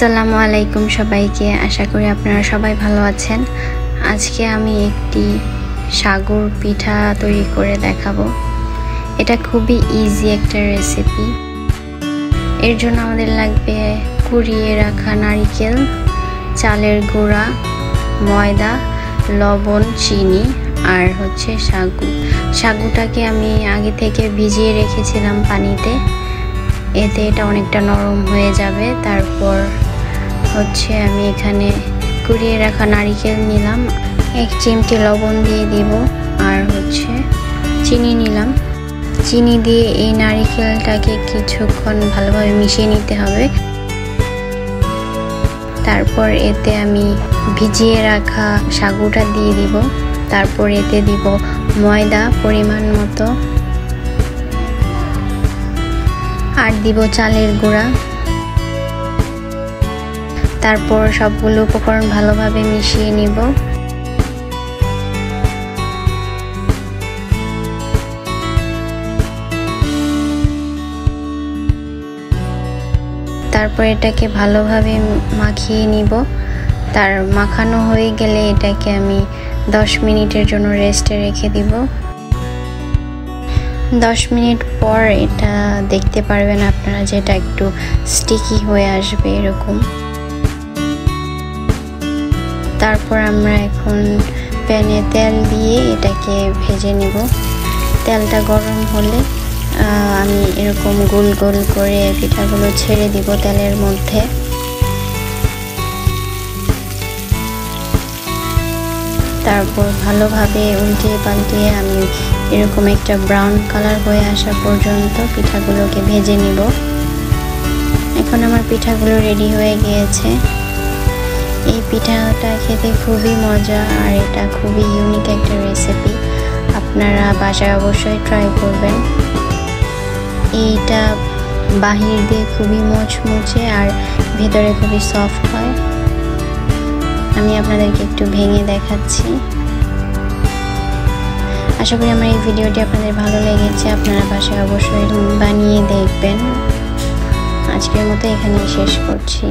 আসসালামু আলাইকুম সবাইকে। আশা করি আপনারা সবাই ভালো আছেন। আজকে আমি একটি সাগুর পিঠা তৈরি করে দেখাবো। এটা খুবই ইজি একটা রেসিপি। এর জন্য আমাদের লাগবে কুড়িয়ে রাখা নারকেল, চালের গুঁড়া, ময়দা, লবণ, চিনি আর সাগুটাকে আমি আগে থেকে ভিজিয়ে রেখেছিলাম পানিতে। এতে এটা অনেকটা নরম হয়ে যাবে। তারপর আমি এখানে কুড়িয়ে রাখা নারকেল নিলাম, 1 চিমটি লবণ দিয়ে দিব আর চিনি নিলাম। চিনি দিয়ে এই নারকেলটাকে কিছুক্ষণ ভালোভাবে মিশিয়ে নিতে হবে। তারপর এতে আমি ভিজিয়ে রাখা সাগুটা দিয়ে দিব। তারপর এতে দিব ময়দা পরিমাণ মতো আর দিব চালের গুঁড়া। তারপর সবগুলো উপকরণ ভালোভাবে মিশিয়ে নিব। তারপর এটাকে ভালোভাবে মাখিয়ে নিব। তার মাখানো হয়ে গেলে এটাকে আমি 10 মিনিটের জন্য রেস্টে রেখে দিব। 10 মিনিট পর এটা দেখতে পারবেন আপনারা যে এটা একটু স্টিকি হয়ে আসবে এরকম। তারপর আমরা এখন প্যানে তেল দিয়ে এটাকে ভেজে নিব। তেলটা গরম হলে আমি এরকম গোল গোল করে পিঠাগুলো ছেড়ে দিব তেলের মধ্যে। তারপর ভালোভাবে উল্টিয়ে পাল্টিয়ে আমি এরকম একটা ব্রাউন কালার হয়ে আসা পর্যন্ত পিঠাগুলোকে ভেজে নিব। এখন আমার পিঠাগুলো রেডি হয়ে গিয়েছে। এই পিঠাটা খেতে খুবই মজা আর এটা খুবই ইউনিক একটা রেসিপি। আপনারা বাসায় অবশ্যই ট্রাই করবেন। এইটা বাহির দিয়ে খুবই মুচমুচে আর ভেতরে খুবই সফট হয়। আমি আপনাদেরকে একটু ভেঙে দেখাচ্ছি। আশা করি আমার এই ভিডিওটি আপনাদের ভালো লেগেছে। আপনারা বাসায় অবশ্যই বানিয়ে দেখবেন। আজকের মতো এখানেই শেষ করছি।